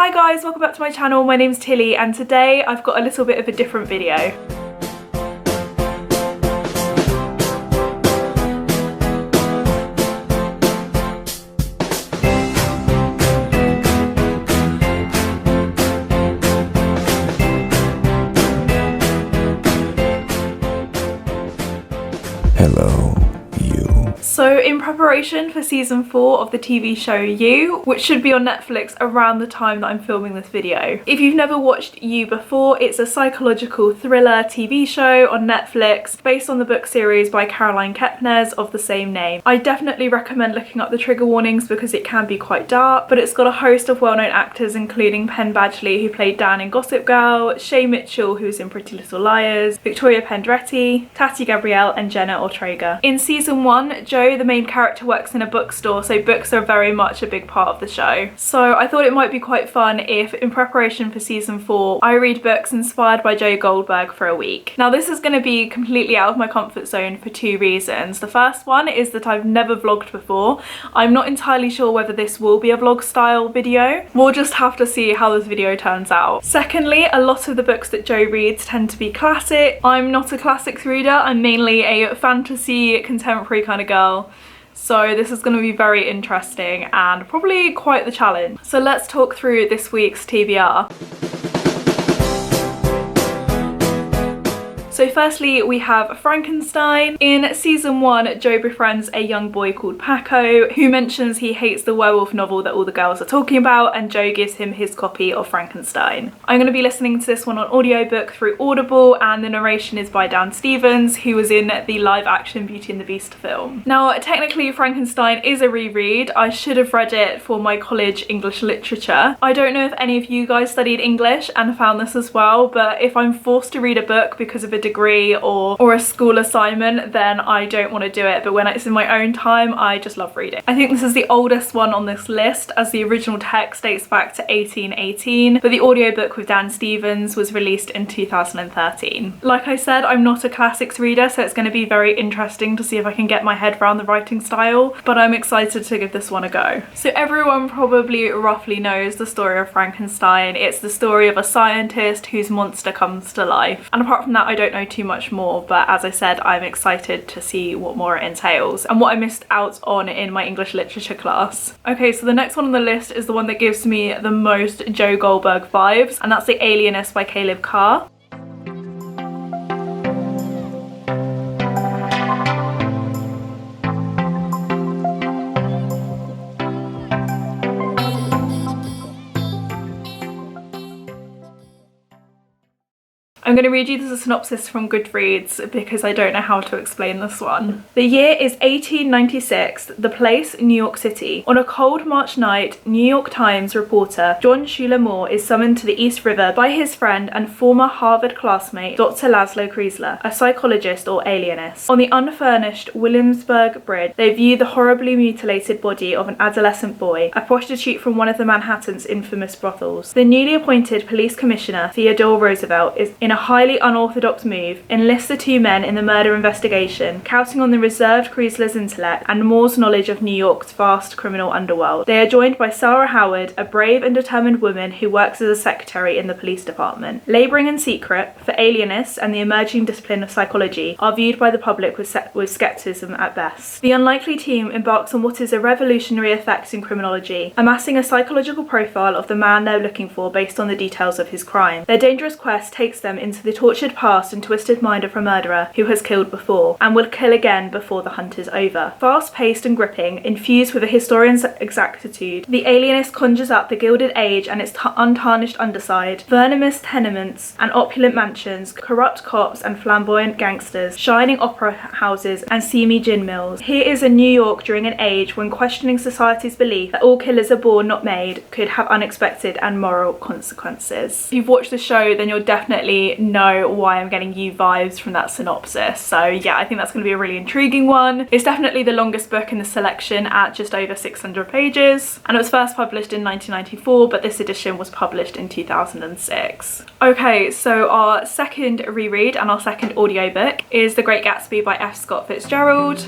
Hi guys, welcome back to my channel. My name's Tilly and today I've got a little bit of a different video. Hello, you. So in preparation for season 4 of the TV show You, which should be on Netflix around the time that I'm filming this video. If you've never watched You before, it's a psychological thriller TV show on Netflix based on the book series by Caroline Kepnes of the same name. I definitely recommend looking up the trigger warnings because it can be quite dark, but it's got a host of well-known actors including Penn Badgley, who played Dan in Gossip Girl, Shay Mitchell, who's in Pretty Little Liars, Victoria Pendretti, Tati Gabrielle and Jenna Ortega. In season 1, Joe, the main character, works in a bookstore, so books are very much a big part of the show. So I thought it might be quite fun if, in preparation for season 4, I read books inspired by Joe Goldberg for a week. Now this is going to be completely out of my comfort zone for 2 reasons. The first one is that I've never vlogged before. I'm not entirely sure whether this will be a vlog style video. We'll just have to see how this video turns out. Secondly, a lot of the books that Joe reads tend to be classic. I'm not a classics reader, I'm mainly a fantasy contemporary kind of girl. So this is going to be very interesting and probably quite the challenge. So let's talk through this week's TBR. So firstly, we have Frankenstein. In season 1, Joe befriends a young boy called Paco, who mentions he hates the werewolf novel that all the girls are talking about, and Joe gives him his copy of Frankenstein. I'm going to be listening to this one on audiobook through Audible, and the narration is by Dan Stevens, who was in the live action Beauty and the Beast film. Now, technically Frankenstein is a reread. I should have read it for my college English literature. I don't know if any of you guys studied English and found this as well, but if I'm forced to read a book because of a degree or a school assignment, then I don't want to do it, but when it's in my own time, I just love reading. I think this is the oldest one on this list, as the original text dates back to 1818, but the audiobook with Dan Stevens was released in 2013. Like I said, I'm not a classics reader, so it's going to be very interesting to see if I can get my head around the writing style, but I'm excited to give this one a go. So everyone probably roughly knows the story of Frankenstein. It's the story of a scientist whose monster comes to life, and apart from that I don't know too much more, but as I said, I'm excited to see what more it entails and what I missed out on in my English literature class. Okay, so the next one on the list is the one that gives me the most Joe Goldberg vibes, and that's The Alienist by Caleb Carr. I'm going to read you the synopsis from Goodreads because I don't know how to explain this one. The year is 1896, the place New York City. On a cold March night, New York Times reporter John Schuler Moore is summoned to the East River by his friend and former Harvard classmate Dr. Laszlo Kreisler, a psychologist or alienist. On the unfurnished Williamsburg Bridge, they view the horribly mutilated body of an adolescent boy, a prostitute from one of the Manhattan's infamous brothels. The newly appointed police commissioner, Theodore Roosevelt, is in a highly unorthodox move, enlists the 2 men in the murder investigation, counting on the reserved Kreisler's intellect and Moore's knowledge of New York's vast criminal underworld. They are joined by Sarah Howard, a brave and determined woman who works as a secretary in the police department. Labouring in secret, for alienists and the emerging discipline of psychology are viewed by the public with scepticism at best. The unlikely team embarks on what is a revolutionary effect in criminology, amassing a psychological profile of the man they're looking for based on the details of his crime. Their dangerous quest takes them into the tortured past and twisted mind of a murderer who has killed before and will kill again before the hunt is over. Fast-paced and gripping, infused with a historian's exactitude, The Alienist conjures up the Gilded Age and its untarnished underside, venomous tenements and opulent mansions, corrupt cops and flamboyant gangsters, shining opera houses and seamy gin mills. Here is a New York during an age when questioning society's belief that all killers are born not made could have unexpected and moral consequences. If you've watched the show, then you'll definitely know why I'm getting you vibes from that synopsis. So yeah, I think that's going to be a really intriguing one. It's definitely the longest book in the selection at just over 600 pages, and it was first published in 1994, but this edition was published in 2006. Okay, so our second reread and our second audiobook is The Great Gatsby by F. Scott Fitzgerald.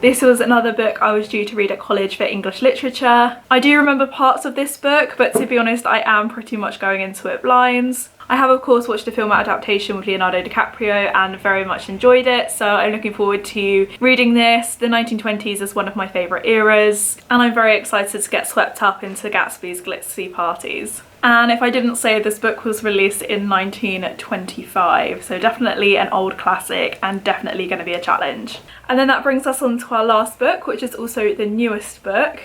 This was another book I was due to read at college for English literature. I do remember parts of this book, but to be honest, I am pretty much going into it blind. I have of course watched a film adaptation with Leonardo DiCaprio and very much enjoyed it, so I'm looking forward to reading this. The 1920s is one of my favourite eras, and I'm very excited to get swept up into Gatsby's glitzy parties. And if I didn't say, this book was released in 1925, so definitely an old classic and definitely going to be a challenge. And then that brings us on to our last book, which is also the newest book,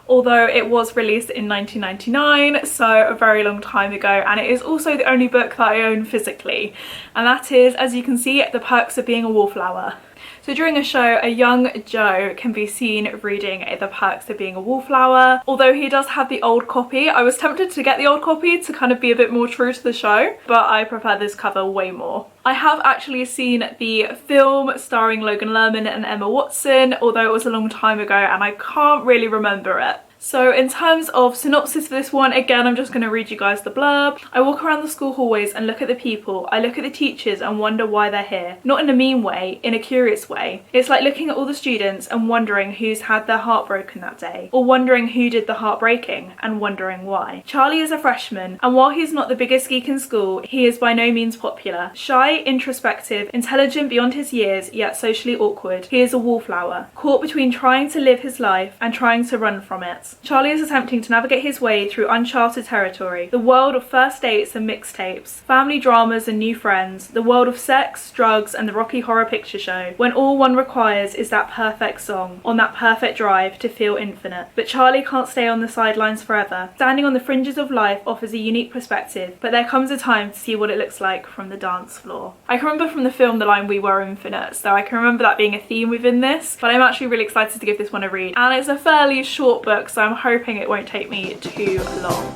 although it was released in 1999, so a very long time ago, and it is also the only book that I own physically, and that is, as you can see, The Perks of Being a Wallflower. So during a show, a young Joe can be seen reading The Perks of Being a Wallflower. Although he does have the old copy, I was tempted to get the old copy to kind of be a bit more true to the show, but I prefer this cover way more. I have actually seen the film starring Logan Lerman and Emma Watson, although it was a long time ago and I can't really remember it. So in terms of synopsis for this one, again, I'm just going to read you guys the blurb. I walk around the school hallways and look at the people. I look at the teachers and wonder why they're here. Not in a mean way, in a curious way. It's like looking at all the students and wondering who's had their heart broken that day, or wondering who did the heartbreaking and wondering why. Charlie is a freshman, and while he's not the biggest geek in school, he is by no means popular. Shy, introspective, intelligent beyond his years, yet socially awkward. He is a wallflower, caught between trying to live his life and trying to run from it. Charlie is attempting to navigate his way through uncharted territory, the world of first dates and mixtapes, family dramas and new friends, the world of sex, drugs and the Rocky Horror Picture Show, when all one requires is that perfect song, on that perfect drive to feel infinite. But Charlie can't stay on the sidelines forever. Standing on the fringes of life offers a unique perspective, but there comes a time to see what it looks like from the dance floor. I can remember from the film the line "We were infinite," so I can remember that being a theme within this, but I'm actually really excited to give this one a read. And it's a fairly short book, so I'm hoping it won't take me too long.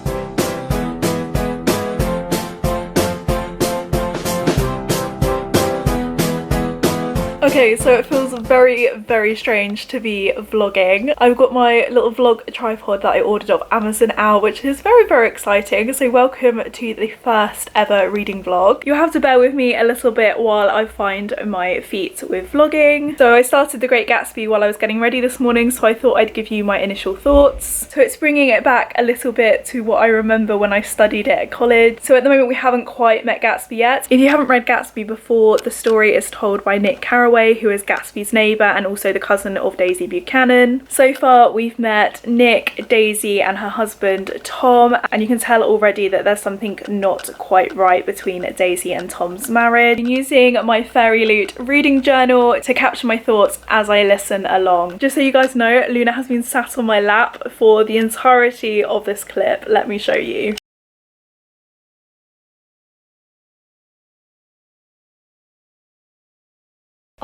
Okay, so it feels very strange to be vlogging. I've got my little vlog tripod that I ordered off Amazon out, which is very exciting. So welcome to the first ever reading vlog. You'll have to bear with me a little bit while I find my feet with vlogging. So I started The Great Gatsby while I was getting ready this morning, so I thought I'd give you my initial thoughts. So it's bringing it back a little bit to what I remember when I studied it at college. So at the moment we haven't quite met Gatsby yet. If you haven't read Gatsby before, the story is told by Nick Carraway, who is Gatsby's neighbour and also the cousin of Daisy Buchanan. So far we've met Nick, Daisy and her husband Tom, and you can tell already that there's something not quite right between Daisy and Tom's marriage. I'm using my Fairy Loot reading journal to capture my thoughts as I listen along. Just so you guys know, Luna has been sat on my lap for the entirety of this clip. Let me show you.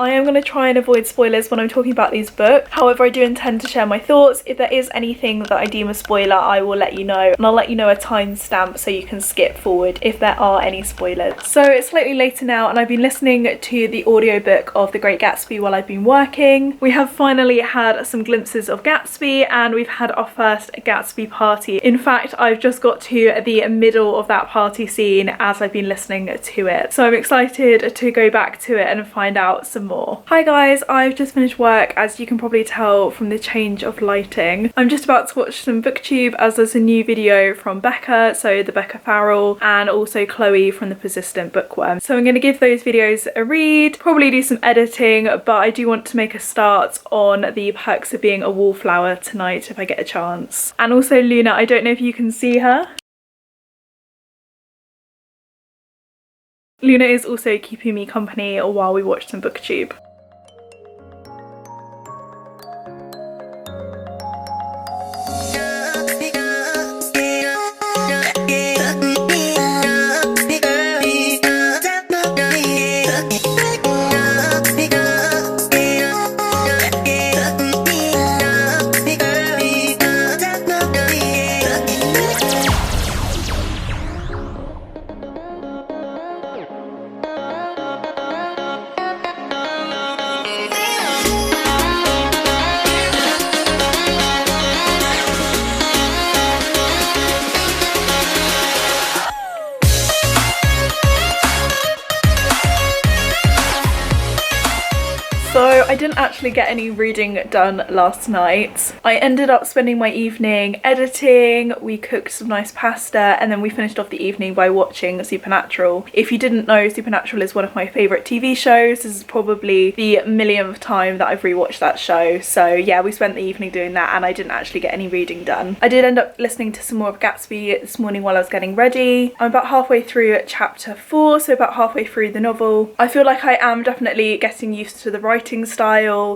I am going to try and avoid spoilers when I'm talking about these books. However, I do intend to share my thoughts. If there is anything that I deem a spoiler, I will let you know. And I'll let you know a timestamp so you can skip forward if there are any spoilers. So it's slightly later now and I've been listening to the audiobook of The Great Gatsby while I've been working. We have finally had some glimpses of Gatsby and we've had our first Gatsby party. In fact, I've just got to the middle of that party scene as I've been listening to it. So I'm excited to go back to it and find out some more. Hi guys, I've just finished work, as you can probably tell from the change of lighting. I'm just about to watch some booktube as there's a new video from Becca, so the Becca Farrell, and also Chloe from the Persistent Bookworm. So I'm going to give those videos a read, probably do some editing, but I do want to make a start on The Perks of Being a Wallflower tonight if I get a chance. And also Luna, I don't know if you can see her. Luna is also keeping me company while we watch some booktube. I didn't actually get any reading done last night. I ended up spending my evening editing, we cooked some nice pasta, and then we finished off the evening by watching Supernatural. If you didn't know, Supernatural is one of my favourite TV shows. This is probably the millionth time that I've rewatched that show. So yeah, we spent the evening doing that and I didn't actually get any reading done. I did end up listening to some more of Gatsby this morning while I was getting ready. I'm about halfway through chapter 4, so about halfway through the novel. I feel like I am definitely getting used to the writing style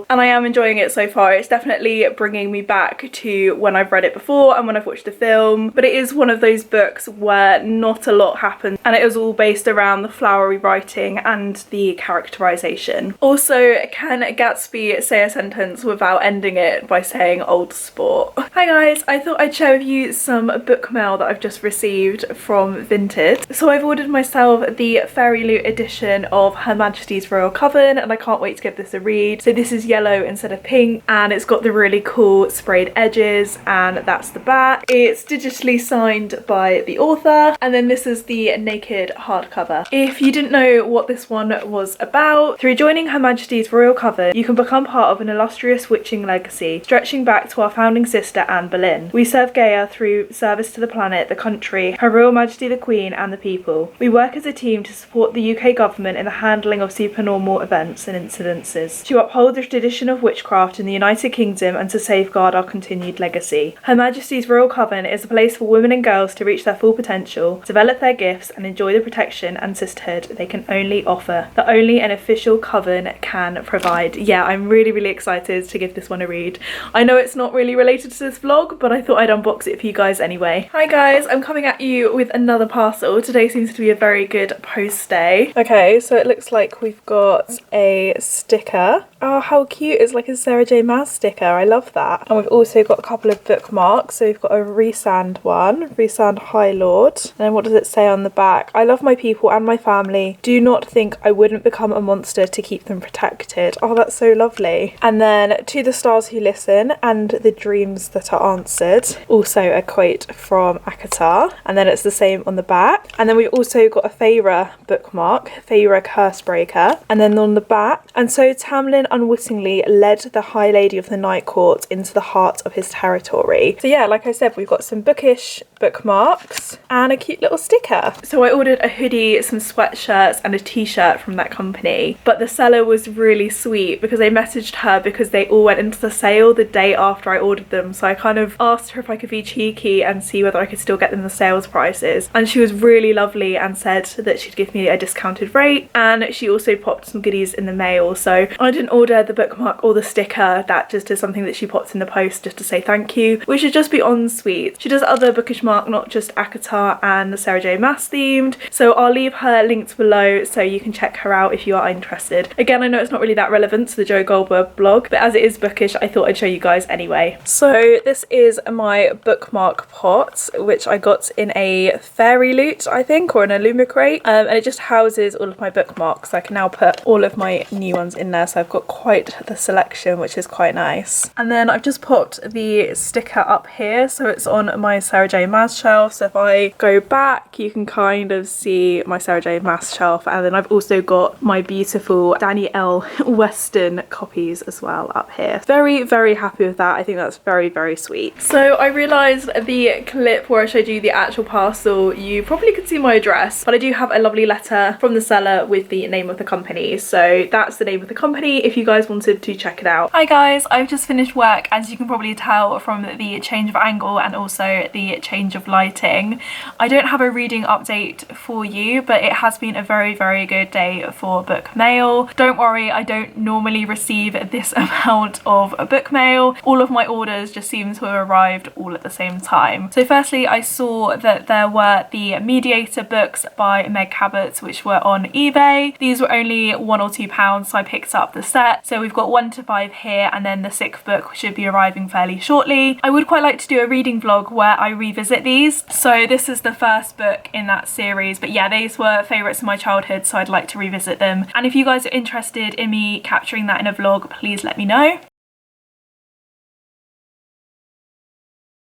and I am enjoying it so far. It's definitely bringing me back to when I've read it before and when I've watched the film, but it is one of those books where not a lot happens and it is all based around the flowery writing and the characterization. Also, can Gatsby say a sentence without ending it by saying old sport? Hi guys, I thought I'd share with you some book mail that I've just received from Vinted. So I've ordered myself the Fairy Loot edition of Her Majesty's Royal Coven and I can't wait to give this a read. So this is yellow instead of pink and it's got the really cool sprayed edges and that's the back. It's digitally signed by the author and then this is the naked hardcover. If you didn't know what this one was about, through joining Her Majesty's Royal Coven you can become part of an illustrious witching legacy stretching back to our founding sister Anne Boleyn. We serve Gaia through service to the planet, the country, Her Royal Majesty the Queen and the people. We work as a team to support the UK government in the handling of supernormal events and incidences, to uphold the tradition of witchcraft in the United Kingdom and to safeguard our continued legacy. Her Majesty's Royal Coven is a place for women and girls to reach their full potential, develop their gifts and enjoy the protection and sisterhood they can only offer, that only an official coven can provide. Yeah, I'm really excited to give this one a read. I know it's not really related to this vlog, but I thought I'd unbox it for you guys anyway. Hi guys, I'm coming at you with another parcel. Today seems to be a very good post day. Okay, so it looks like we've got a sticker. Oh, how cute. It's like a Sarah J Maas sticker. I love that. And we've also got a couple of bookmarks. So we've got a Rhysand one, Rhysand High Lord. And then what does it say on the back? I love my people and my family. Do not think I wouldn't become a monster to keep them protected. Oh, that's so lovely. And then to the stars who listen and the dreams that are answered. Also a quote from Akatar. And then it's the same on the back. And then we've also got a Feyre bookmark, Feyre Cursebreaker. And then on the back, and so Tamlin unwittingly led the High Lady of the Night Court into the heart of his territory. So yeah, like I said, we've got some bookish bookmarks and a cute little sticker. So I ordered a hoodie, some sweatshirts and a t-shirt from that company, but the seller was really sweet because I messaged her because they all went into the sale the day after I ordered them, so I kind of asked her if I could be cheeky and see whether I could still get them the sales prices, and she was really lovely and said that she'd give me a discounted rate, and she also popped some goodies in the mail. So I didn't order the bookmark or the sticker, that just is something that she popped in the post just to say thank you, which should just be on sweet. She does other bookish marks, not just Akatar and the Sarah J Maas themed, so I'll leave her linked below so you can check her out if you are interested. Again, I know it's not really that relevant to the Joe Goldberg blog, but as it is bookish I thought I'd show you guys anyway. So this is my bookmark pot, which I got in a Fairy Loot, I think, or an Illumicrate, and it just houses all of my bookmarks. I can now put all of my new ones in there, so I've got quite the selection, which is quite nice. And then I've just popped the sticker up here, so it's on my Sarah J Maas shelf. So if I go back you can kind of see my Sarah J Maas shelf, and then I've also got my beautiful Danny L Weston copies as well up here. Very happy with that. I think that's very sweet. So I realised the clip where I showed you the actual parcel, you probably could see my address, but I do have a lovely letter from the seller with the name of the company, so that's the name of the company if you guys wanted to check it out. Hi guys, I've just finished work, as you can probably tell from the change of angle and also the change of lighting. I don't have a reading update for you, but it has been a very good day for book mail. Don't worry, I don't normally receive this amount of book mail. All of my orders just seem to have arrived all at the same time. So firstly, I saw that there were the Mediator books by Meg Cabot, which were on eBay. These were only £1 or £2, so I picked up the set. So we've got 1 to 5 here, and then the 6th book should be arriving fairly shortly. I would quite like to do a reading vlog where I revisit these. So this is the first book in that series, but yeah, these were favourites of my childhood, so I'd like to revisit them. And if you guys are interested in me capturing that in a vlog, please let me know.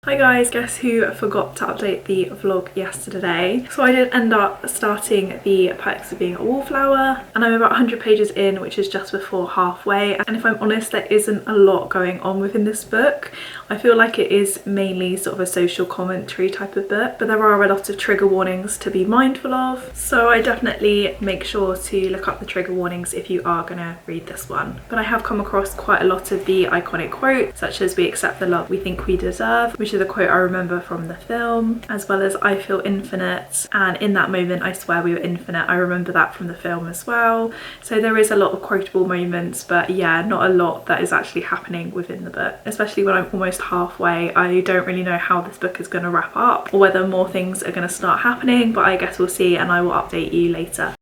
Hi guys, guess who forgot to update the vlog yesterday? So I did end up starting the Perks of Being a Wallflower, and I'm about 100 pages in, which is just before halfway. And if I'm honest, there isn't a lot going on within this book. I feel like it is mainly sort of a social commentary type of book, but there are a lot of trigger warnings to be mindful of. So I definitely make sure to look up the trigger warnings if you are gonna read this one. But I have come across quite a lot of the iconic quotes, such as "We accept the love we think we deserve," which is a quote I remember from the film, as well as "I feel infinite," and "In that moment I swear we were infinite." I remember that from the film as well. So there is a lot of quotable moments, but yeah, not a lot that is actually happening within the book, especially when I'm almost halfway. I don't really know how this book is going to wrap up or whether more things are going to start happening, but I guess we'll see, and I will update you later.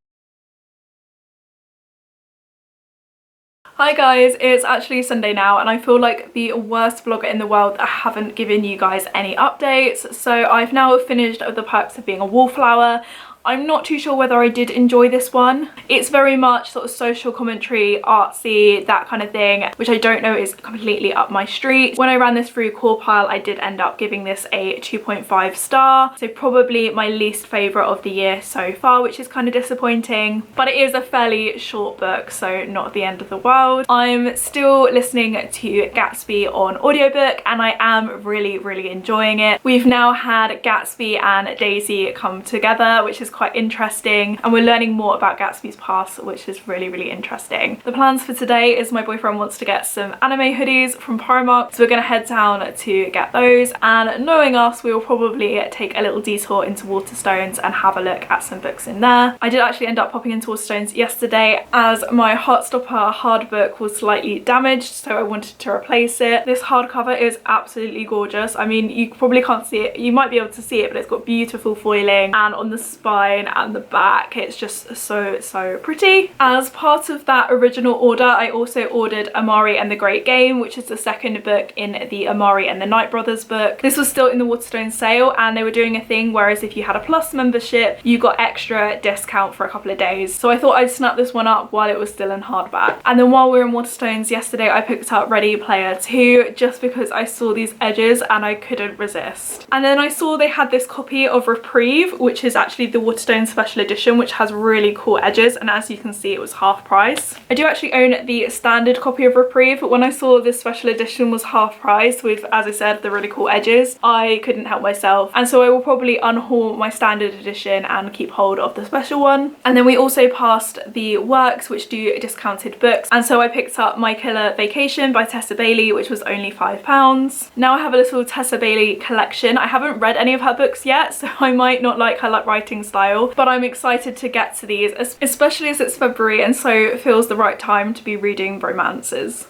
Hi guys, it's actually Sunday now, and I feel like the worst vlogger in the world that I haven't given you guys any updates. So I've now finished The Perks of Being a Wallflower. I'm not too sure whether I did enjoy this one. It's very much sort of social commentary, artsy, that kind of thing, which I don't know is completely up my street. When I ran this through CAWPILE, I did end up giving this a 2.5 star, so probably my least favourite of the year so far, which is kind of disappointing. But it is a fairly short book, so not the end of the world. I'm still listening to Gatsby on audiobook, and I am really enjoying it. We've now had Gatsby and Daisy come together, which is quite interesting, and we're learning more about Gatsby's past, which is really interesting. The plans for today is my boyfriend wants to get some anime hoodies from Primark, so we're going to head down to get those, and knowing us, we will probably take a little detour into Waterstones and have a look at some books in there. I did actually end up popping into Waterstones yesterday as my Heartstopper hard book was slightly damaged, so I wanted to replace it. This hardcover is absolutely gorgeous. I mean, you probably can't see it, you might be able to see it, but it's got beautiful foiling, and on the spine and the back it's just so pretty. As part of that original order, I also ordered Amari and the Great Game, which is the second book in the Amari and the Knight Brothers book. This was still in the Waterstone sale, and they were doing a thing whereas if you had a plus membership you got extra discount for a couple of days, so I thought I'd snap this one up while it was still in hardback. And then while we were in Waterstones yesterday, I picked up Ready Player 2 just because I saw these edges and I couldn't resist. And then I saw they had this copy of Reprieve, which is actually the Waterstone special edition, which has really cool edges, and as you can see it was half price. I do actually own the standard copy of Reprieve, but when I saw this special edition was half price with, as I said, the really cool edges, I couldn't help myself, and so I will probably unhaul my standard edition and keep hold of the special one. And then we also passed the Works, which do discounted books, and so I picked up My Killer Vacation by Tessa Bailey, which was only £5. Now I have a little Tessa Bailey collection. I haven't read any of her books yet, so I might not like her writing style, but I'm excited to get to these, especially as it's February, and so it feels the right time to be reading romances.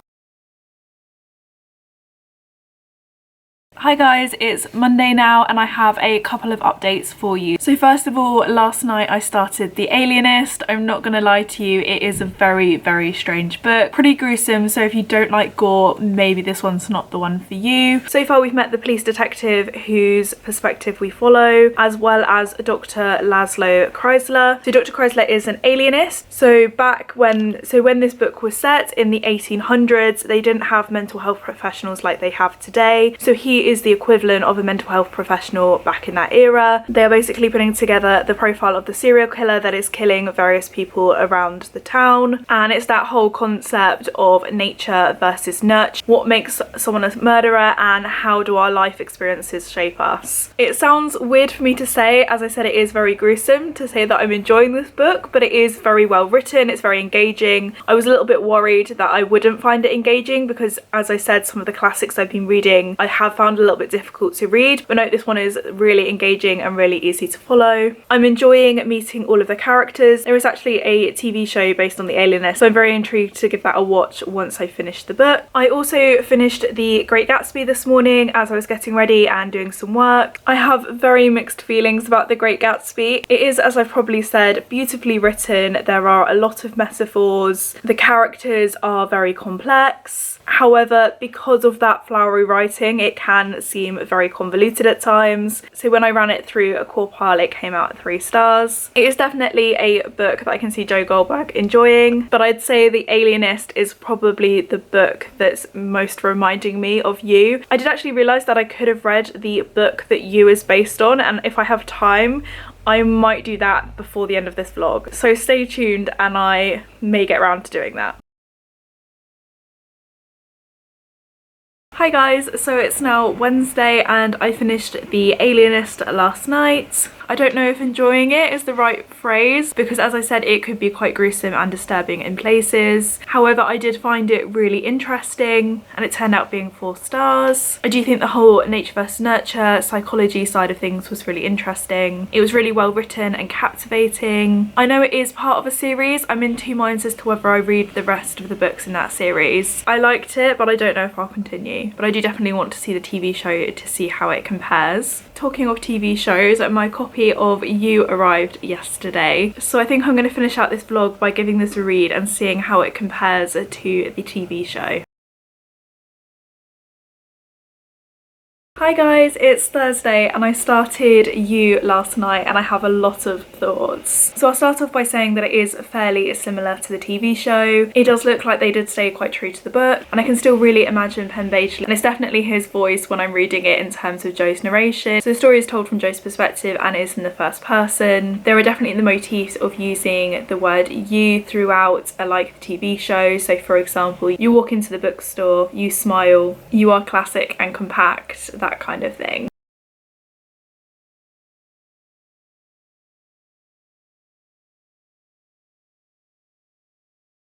Hi guys, it's Monday now and I have a couple of updates for you. So first of all, last night I started The Alienist. I'm not gonna lie to you, it is a very strange book. Pretty gruesome, so if you don't like gore, maybe this one's not the one for you. So far we've met the police detective whose perspective we follow, as well as Dr. Laszlo Chrysler. So Dr. Chrysler is an alienist. So when this book was set in the 1800s, they didn't have mental health professionals like they have today. So he is the equivalent of a mental health professional back in that era. They're basically putting together the profile of the serial killer that is killing various people around the town, and it's that whole concept of nature versus nurture. What makes someone a murderer, and how do our life experiences shape us? It sounds weird for me to say, as I said, it is very gruesome to say that I'm enjoying this book, but it is very well written, it's very engaging. I was a little bit worried that I wouldn't find it engaging because, as I said, some of the classics I've been reading I have found a little bit difficult to read, but no, this one is really engaging and really easy to follow. I'm enjoying meeting all of the characters. There is actually a TV show based on The Alienist, so I'm very intrigued to give that a watch once I finish the book. I also finished The Great Gatsby this morning as I was getting ready and doing some work. I have very mixed feelings about The Great Gatsby. It is, as I've probably said, beautifully written. There are a lot of metaphors. The characters are very complex. However, because of that flowery writing, it can can seem very convoluted at times. So when I ran it through a CAWPILE, it came out at 3 stars. It is definitely a book that I can see Joe Goldberg enjoying, but I'd say The Alienist is probably the book that's most reminding me of You. I did actually realise that I could have read the book that You is based on, and if I have time, I might do that before the end of this vlog. So stay tuned and I may get around to doing that. Hi guys, so it's now Wednesday and I finished The Alienist last night. I don't know if enjoying it is the right phrase because, as I said, it could be quite gruesome and disturbing in places. However, I did find it really interesting and it turned out being 4 stars. I do think the whole nature versus nurture psychology side of things was really interesting. It was really well written and captivating. I know it is part of a series. I'm in 2 minds as to whether I read the rest of the books in that series. I liked it, but I don't know if I'll continue. But I do definitely want to see the TV show to see how it compares. Talking of TV shows, my copy of You arrived yesterday. So I think I'm going to finish out this vlog by giving this a read and seeing how it compares to the TV show. Hi guys, it's Thursday and I started You last night and I have a lot of thoughts. So I'll start off by saying that it is fairly similar to the TV show. It does look like they did stay quite true to the book and I can still really imagine Penn Badgley, and it's definitely his voice when I'm reading it in terms of Joe's narration. So the story is told from Joe's perspective and is in the first person. There are definitely the motifs of using the word you throughout, like the TV show. So for example, you walk into the bookstore, you smile, you are classic and compact, that kind of thing.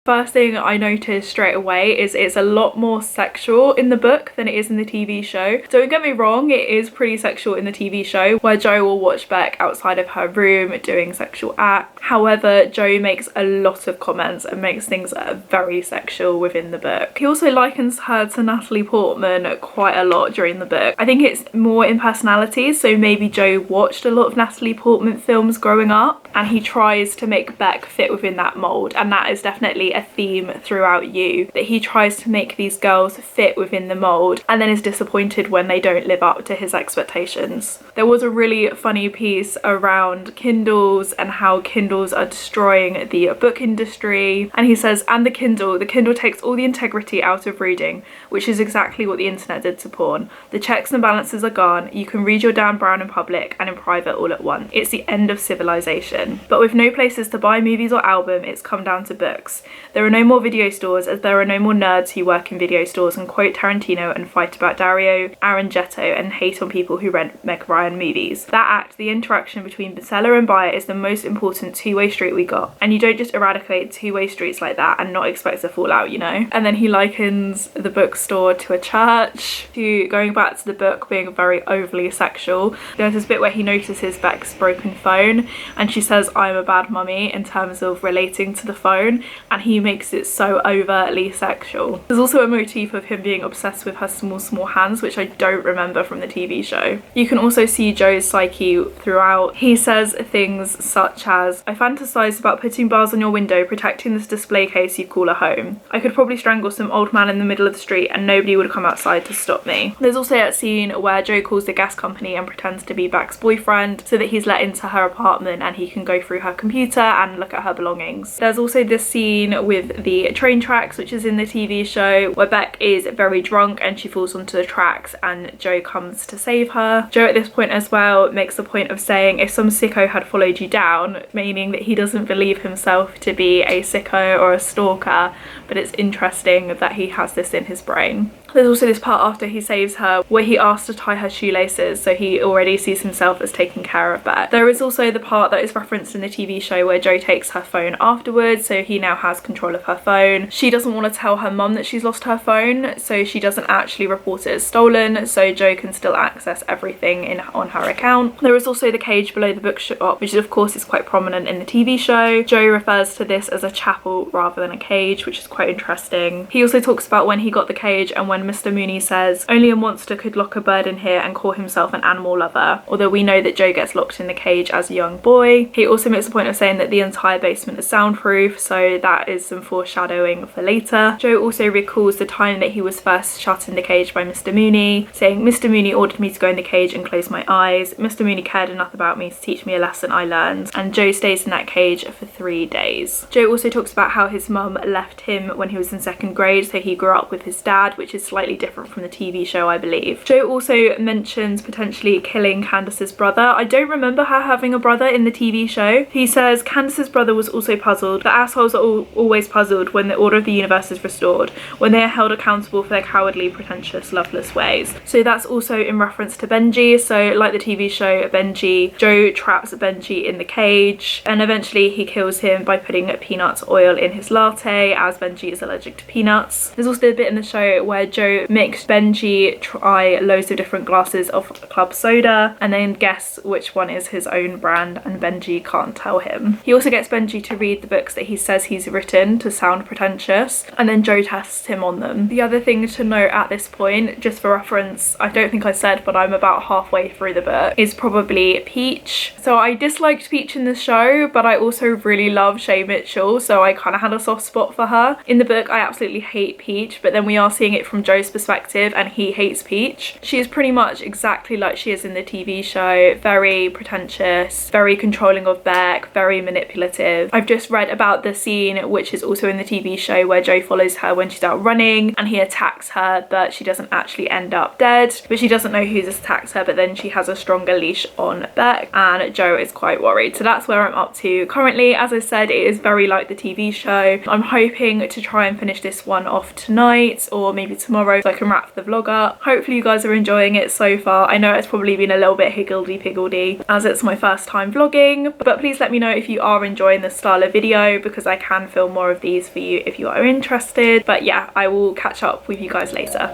First thing I noticed straight away is it's a lot more sexual in the book than it is in the TV show. Don't get me wrong, it is pretty sexual in the TV show where Joe will watch Beck outside of her room doing sexual acts. However, Joe makes a lot of comments and makes things very sexual within the book. He also likens her to Natalie Portman quite a lot during the book. I think it's more in personality, so maybe Joe watched a lot of Natalie Portman films growing up and he tries to make Beck fit within that mould, and that is definitely a theme throughout You, that he tries to make these girls fit within the mould and then is disappointed when they don't live up to his expectations. There was a really funny piece around Kindles and how Kindles are destroying the book industry, and he says, and the Kindle takes all the integrity out of reading, which is exactly what the internet did to porn. The checks and balances are gone, you can read your Dan Brown in public and in private all at once. It's the end of civilization. But with no places to buy movies or album, it's come down to books. There are no more video stores, as there are no more nerds who work in video stores and quote Tarantino and fight about Dario Argento and hate on people who rent Meg Ryan movies. That act, the interaction between seller and buyer, is the most important two-way street we got. And you don't just eradicate two-way streets like that and not expect a fallout, you know? And then he likens the bookstore to a church, to going back to the book being very overly sexual. There's this bit where he notices Beck's broken phone and she says, I'm a bad mummy, in terms of relating to the phone, and he makes it so overtly sexual. There's also a motif of him being obsessed with her small hands, which I don't remember from the TV show. You can also see Joe's psyche throughout. He says things such as, I fantasize about putting bars on your window, protecting this display case you call a home. I could probably strangle some old man in the middle of the street and nobody would come outside to stop me. There's also that scene where Joe calls the gas company and pretends to be Beck's boyfriend so that he's let into her apartment and he can go through her computer and look at her belongings. There's also this scene with the train tracks, which is in the TV show, where Beck is very drunk and she falls onto the tracks and Joe comes to save her. Joe at this point as well makes the point of saying, if some sicko had followed you down, meaning that he doesn't believe himself to be a sicko or a stalker, but it's interesting that he has this in his brain. There's also this part after he saves her where he asks to tie her shoelaces, so he already sees himself as taking care of Beck. There is also the part that is referenced in the TV show where Joe takes her phone afterwards, so he now has control of her phone. She doesn't want to tell her mum that she's lost her phone, so she doesn't actually report it as stolen, so Joe can still access everything on her account. There is also the cage below the bookshop, which of course is quite prominent in the TV show. Joe refers to this as a chapel rather than a cage, which is quite interesting. He also talks about when he got the cage and when Mr. Mooney says, only a monster could lock a bird in here and call himself an animal lover, although we know that Joe gets locked in the cage as a young boy. He also makes the point of saying that the entire basement is soundproof, so that is some foreshadowing for later. Joe also recalls the time that he was first shut in the cage by Mr. Mooney, saying, "Mr. Mooney ordered me to go in the cage and close my eyes. Mr. Mooney cared enough about me to teach me a lesson I learned," and Joe stays in that cage for 3 days. Joe also talks about how his mum left him when he was in 2nd grade, so he grew up with his dad, which is slightly different from the TV show, I believe. Joe also mentions potentially killing Candace's brother. I don't remember her having a brother in the TV show. He says Candace's brother was also puzzled. The assholes are always puzzled when the order of the universe is restored, when they are held accountable for their cowardly, pretentious, loveless ways. So that's also in reference to Benji. So like the TV show Benji, Joe traps Benji in the cage and eventually he kills him by putting peanut oil in his latte, as Benji is allergic to peanuts. There's also a bit in the show where Joe makes Benji try loads of different glasses of club soda and then guess which one is his own brand, and Benji can't tell him. He also gets Benji to read the books that he says he's written to sound pretentious, and then Joe tests him on them. The other thing to note at this point, just for reference, I don't think I said, but I'm about halfway through the book, is probably Peach. So I disliked Peach in the show, but I also really love Shay Mitchell, so I kind of had a soft spot for her. In the book, I absolutely hate Peach, but then we are seeing it from Joe's perspective and he hates Peach. She is pretty much exactly like she is in the TV show, very pretentious, very controlling of Beck, very manipulative. I've just read about the scene, which is also in the TV show, where Joe follows her when she's out running and he attacks her, but she doesn't actually end up dead. But she doesn't know who this attacks her, but then she has a stronger leash on Beck and Joe is quite worried. So that's where I'm up to currently. As I said, it is very like the TV show. I'm hoping to try and finish this one off tonight or maybe tomorrow so I can wrap the vlog up. Hopefully you guys are enjoying it so far. I know it's probably been a little bit higgledy-piggledy as it's my first time vlogging, but please let me know if you are enjoying this style of video because I can film more of these for you if you are interested. But yeah, I will catch up with you guys later.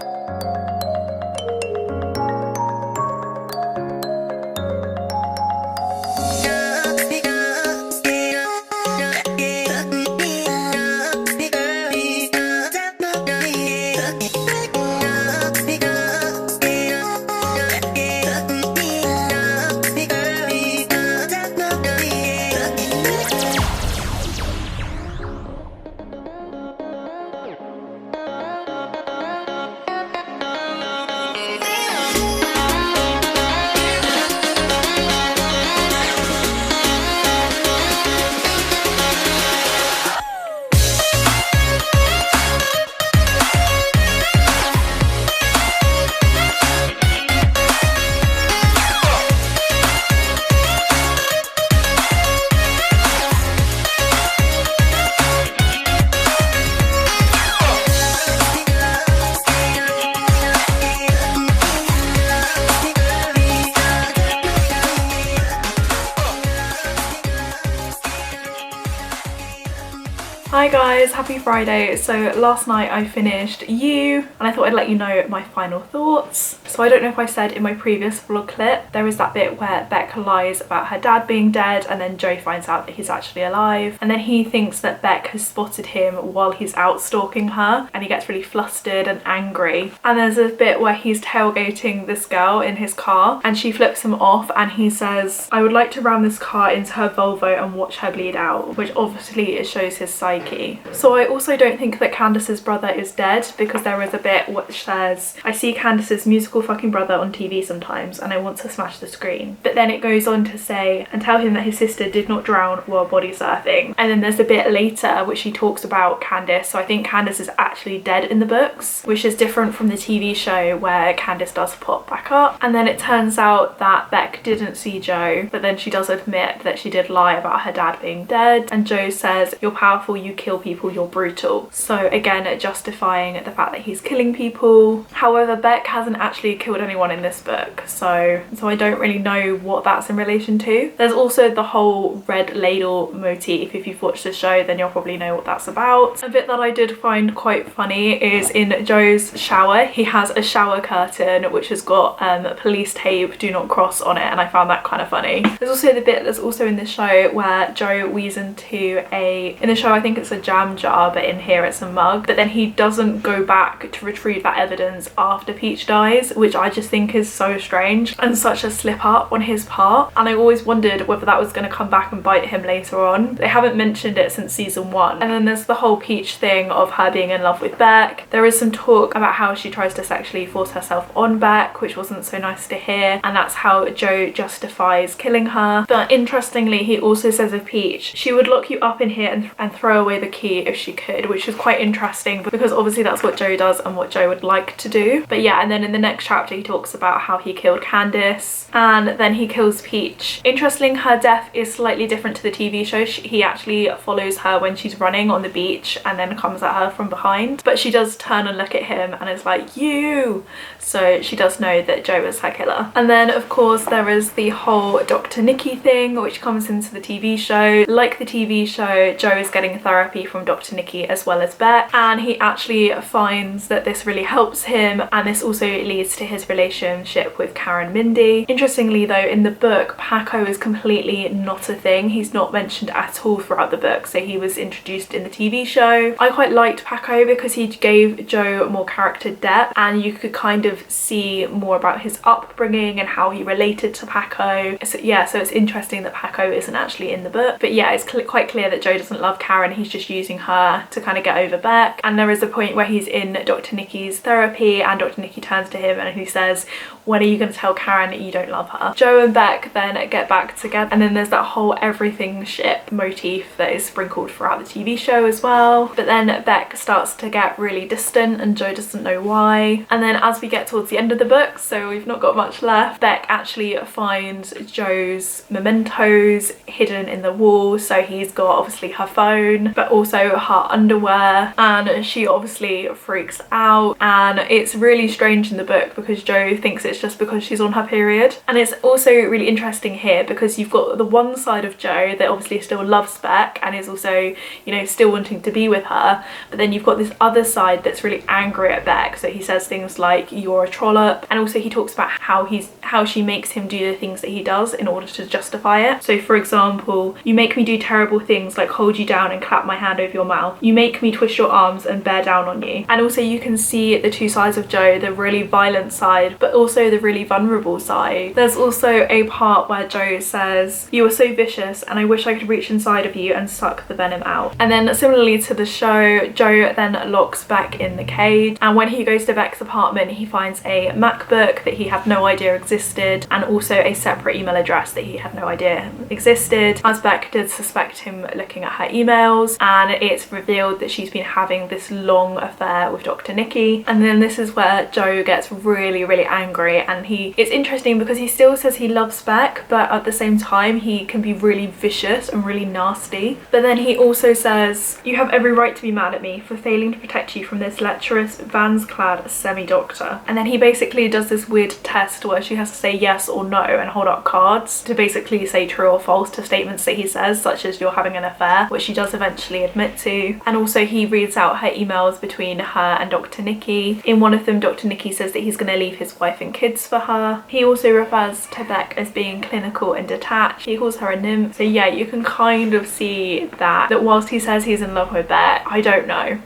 Hi guys, happy Friday. So last night I finished You and I thought I'd let you know my final thoughts. So I don't know if I said in my previous vlog clip, there is that bit where Beck lies about her dad being dead and then Joe finds out that he's actually alive, and then he thinks that Beck has spotted him while he's out stalking her and he gets really flustered and angry. And there's a bit where he's tailgating this girl in his car and she flips him off and he says, "I would like to ram this car into her Volvo and watch her bleed out," which obviously it shows his psyche. So I also don't think that Candace's brother is dead, because there is a bit which says, "I see Candace's musical fucking brother on TV sometimes and I want to smash the screen." But then it goes on to say, "and tell him that his sister did not drown while body surfing." And then there's a bit later which she talks about Candace. So I think Candace is actually dead in the books, which is different from the TV show where Candace does pop back up. And then it turns out that Beck didn't see Joe, but then she does admit that she did lie about her dad being dead. And Joe says, "You're powerful, you kill people, you're brutal." So again, justifying the fact that he's killing people. However, Beck hasn't actually killed anyone in this book, so I don't really know what that's in relation to. There's also the whole red ladle motif. If you've watched the show, then you'll probably know what that's about. A bit that I did find quite funny is in Joe's shower, he has a shower curtain which has got police tape, "do not cross" on it, and I found that kind of funny. There's also the bit that's also in the show where Joe wheezes into in the show I think it's a jam jar, but in here it's a mug, but then he doesn't go back to retrieve that evidence after Peach dies, which I just think is so strange and such a slip up on his part. And I always wondered whether that was going to come back and bite him later on. They haven't mentioned it since season 1. And then there's the whole Peach thing of her being in love with Beck. There is some talk about how she tries to sexually force herself on Beck, which wasn't so nice to hear, and that's how Joe justifies killing her. But interestingly, he also says of Peach, she would lock you up in here and throw away the key if she could, which is quite interesting because obviously that's what Joe does and what Joe would like to do. But yeah, and then in the next chapter he talks about how he killed Candace and then he kills Peach. Interesting, her death is slightly different to the TV show. He actually follows her when she's running on the beach and then comes at her from behind, but she does turn and look at him and is like, you! So she does know that Joe is her killer. And then of course there is the whole Dr. Nikki thing which comes into the TV show. Like the TV show, Joe is getting therapy from Dr. Nikki as well as Beck, and he actually finds that this really helps him, and this also leads to his relationship with Karen Mindy. Interestingly though, in the book, Paco is completely not a thing. He's not mentioned at all throughout the book, so he was introduced in the TV show. I quite liked Paco because he gave Joe more character depth and you could kind of see more about his upbringing and how he related to Paco. So yeah, so it's interesting that Paco isn't actually in the book. But yeah, it's quite clear that Joe doesn't love Karen. He's just using her to kind of get over Beck. And there is a point where he's in Dr. Nikki's therapy and Dr. Nikki turns to him and he says, when are you going to tell Karen that you don't love her? Joe and Beck then get back together, and then there's that whole everything ship motif that is sprinkled throughout the TV show as well. But then Beck starts to get really distant and Joe doesn't know why. And then as we get towards the end of the book, so we've not got much left, Beck actually finds Joe's mementos hidden in the wall. So he's got obviously her phone but also her underwear, and she obviously freaks out. And it's really strange in the book because Joe thinks it's just because she's on her period. And it's also really interesting here because you've got the one side of Joe that obviously still loves Beck and is also, you know, still wanting to be with her, but then you've got this other side that's really angry at Beck. So he says things like, you're a trollop, and also he talks about how she makes him do the things that he does in order to justify it. So for example, you make me do terrible things like hold you down and clap my hand over your mouth. You make me twist your arms and bear down on you. And also you can see the two sides of Joe, the really violent side but also the really vulnerable side. There's also a part where Joe says, you are so vicious and I wish I could reach inside of you and suck the venom out. And then similarly to the show, Joe then locks Beck in the cage, and when he goes to Beck's apartment he finds a MacBook that he had no idea existed and also a separate email address that he had no idea existed, as Beck did suspect him looking at her emails, and it's revealed that she's been having this long affair with Dr. Nikki. And then this is where Joe gets really angry, and it's interesting because he still says he loves Beck but at the same time he can be really vicious and really nasty. But then he also says, you have every right to be mad at me for failing to protect you from this lecherous Vans-clad semi-doctor. And then he basically does this weird test where she has to say yes or no and hold up cards to basically say true or false to statements that he says, such as you're having an affair, which she does eventually admit to. And also he reads out her emails between her and Dr. Nikki. In one of them, Dr. Nikki says that he's going to leave his wife and kids for her. He also refers to Beck as being clinical and detached. He calls her a nymph. So yeah, you can kind of see that whilst he says he's in love with Beck, I don't know.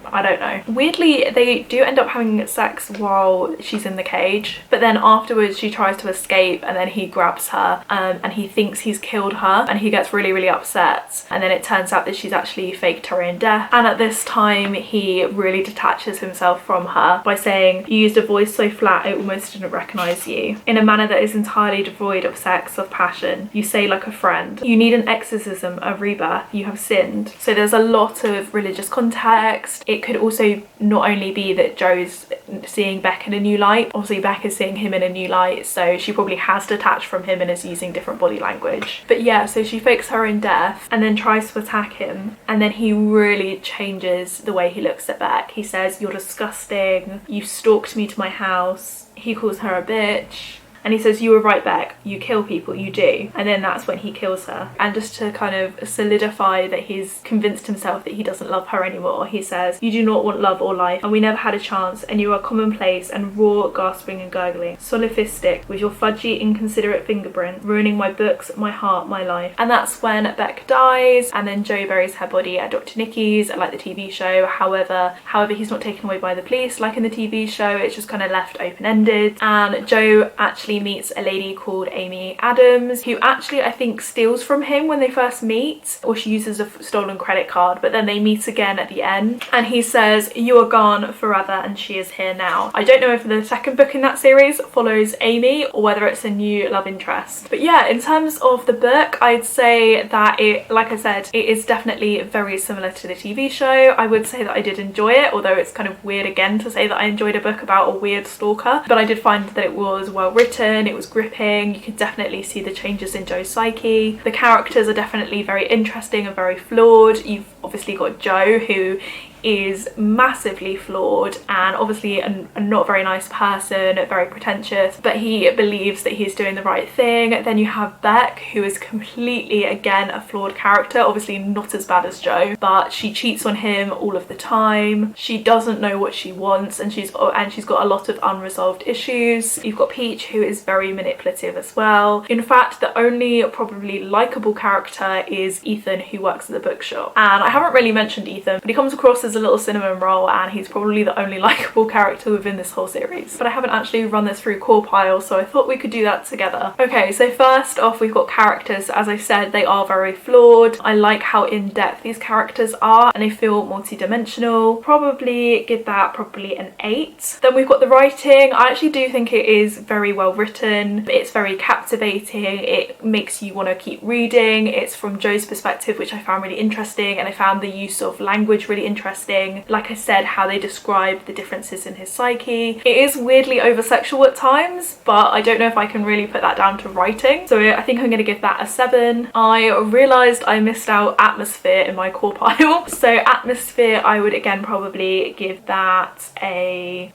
Weirdly, they do end up having sex while she's in the cage, but then afterwards she tries to escape and then he grabs her and he thinks he's killed her and he gets really upset, and then it turns out that she's actually faked her own death. And at this time he really detaches himself from her by saying, you used a voice so flat I almost didn't recognise you. In a manner that is entirely devoid of sex, of passion. You say like a friend. You need an exorcism, a rebirth. You have sinned. So there's a lot of religious context. It could also not only be that Joe's seeing Beck in a new light, obviously Beck is seeing him in a new light, so she probably has detached from him and is using different body language. But yeah, so she fakes her own death and then tries to attack him, and then he really changes the way he looks at Beck. He says, you're disgusting, you stalked me to my house. He calls her a bitch. And he says, you were right, Beck, you kill people, you do. And then that's when he kills her. And just to kind of solidify that he's convinced himself that he doesn't love her anymore, he says, you do not want love or life, and we never had a chance, and you are commonplace and raw, gasping and gurgling, solipsistic with your fudgy, inconsiderate fingerprint, ruining my books, my heart, my life. And that's when Beck dies, and then Joe buries her body at Dr. Nicky's, like the TV show. However, he's not taken away by the police like in the TV show. It's just kind of left open-ended. And Joe actually meets a lady called Amy Adams, who actually I think steals from him when they first meet, or she uses a stolen credit card, but then they meet again at the end, and he says, you are gone forever and she is here now. I don't know if the second book in that series follows Amy or whether it's a new love interest. But yeah, in terms of the book, I'd say that it, like I said, it is definitely very similar to the TV show. I would say that I did enjoy it, although it's kind of weird again to say that I enjoyed a book about a weird stalker, but I did find that it was well written, it was gripping. You could definitely see the changes in Joe's psyche. The characters are definitely very interesting and very flawed. You've obviously got Joe, who is massively flawed and obviously a not very nice person, very pretentious, but he believes that he's doing the right thing. Then you have Beck, who is completely, again, a flawed character, obviously not as bad as Joe, but she cheats on him all of the time. She doesn't know what she wants, and she's got a lot of unresolved issues. You've got Peach, who is very manipulative as well. In fact, the only probably likable character is Ethan, who works at the bookshop. And I haven't really mentioned Ethan, but he comes across as a little cinnamon roll, and he's probably the only likable character within this whole series. But I haven't actually run this through CAWPILE, so I thought we could do that together. Okay, so first off, we've got characters. As I said, they are very flawed. I like how in-depth these characters are, and they feel multi-dimensional. Probably give that an 8. Then we've got the writing. I actually do think it is very well written. It's very captivating. It makes you want to keep reading. It's from Joe's perspective, which I found really interesting, and I found the use of language really interesting. Like I said, how they describe the differences in his psyche. It is weirdly over-sexual at times, but I don't know if I can really put that down to writing, so I think I'm going to give that a 7. I realised I missed out atmosphere in my CAWPILE. So atmosphere, I would again probably give that a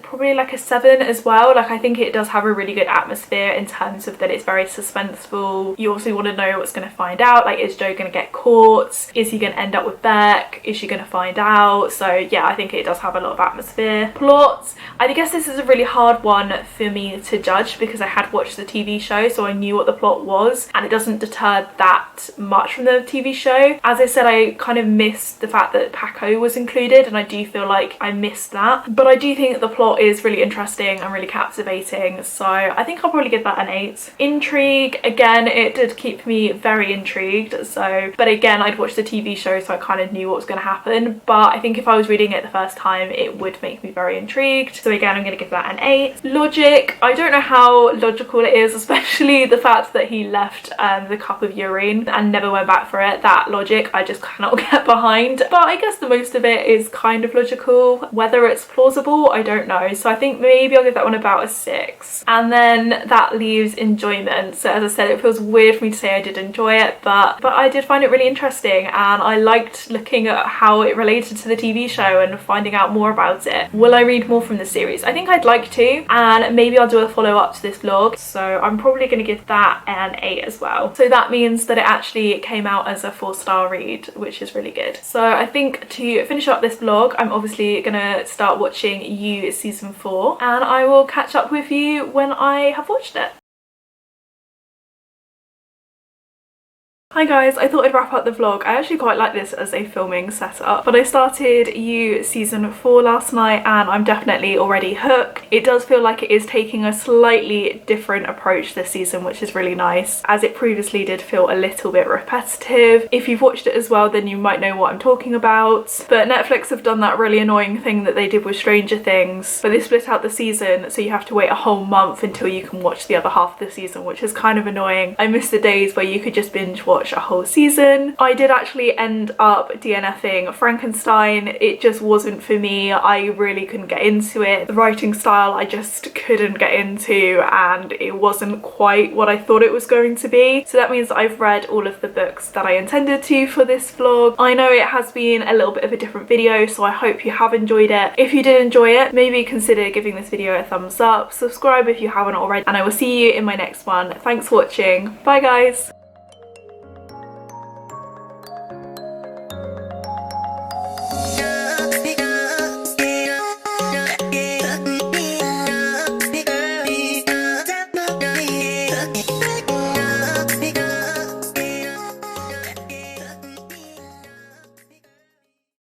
probably like a 7 as well. Like, I think it does have a really good atmosphere in terms of that it's very suspenseful. You also want to know what's going to find out, like, is Joe going to get caught? Is he going to end up with Beck? Is she going to find out? So yeah, I think it does have a lot of atmosphere. Plot, I guess this is a really hard one for me to judge because I had watched the TV show, so I knew what the plot was, and it doesn't deter that much from the TV show. As I said, I kind of missed the fact that Paco was included, and I do feel like I missed that, but I do think that the plot is really interesting and really captivating, so I think I'll probably give that an 8. Intrigue, again, it did keep me very intrigued, so, but again, I'd watched the TV show, so I kind of knew what was going to happen, but I think if I was reading it the first time, it would make me very intrigued, so again, I'm going to give that an 8. Logic, I don't know how logical it is, especially the fact that he left the cup of urine and never went back for it. That logic I just cannot get behind, but I guess the most of it is kind of logical. Whether it's plausible, I don't know, so I think maybe I'll give that one about a 6. And then that leaves enjoyment. So as I said, it feels weird for me to say I did enjoy it, but I did find it really interesting, and I liked looking at how it related to the TV show and finding out more about it. Will I read more from the series? I think I'd like to, and maybe I'll do a follow-up to this vlog, so I'm probably going to give that an 8 as well. So that means that it actually came out as a 4-star read, which is really good. So I think to finish up this vlog, I'm obviously going to start watching You season 4, and I will catch up with you when I have watched it. Hi guys, I thought I'd wrap up the vlog. I actually quite like this as a filming setup, but I started You season 4 last night and I'm definitely already hooked. It does feel like it is taking a slightly different approach this season, which is really nice, as it previously did feel a little bit repetitive. If you've watched it as well, then you might know what I'm talking about, but Netflix have done that really annoying thing that they did with Stranger Things, but they split out the season, so you have to wait a whole month until you can watch the other half of the season, which is kind of annoying. I miss the days where you could just binge watch watch a whole season. I did actually end up DNFing Frankenstein. It just wasn't for me. I really couldn't get into it. The writing style I just couldn't get into, and it wasn't quite what I thought it was going to be. So that means that I've read all of the books that I intended to for this vlog. I know it has been a little bit of a different video, so I hope you have enjoyed it. If you did enjoy it, maybe consider giving this video a thumbs up, subscribe if you haven't already, and I will see you in my next one. Thanks for watching. Bye guys.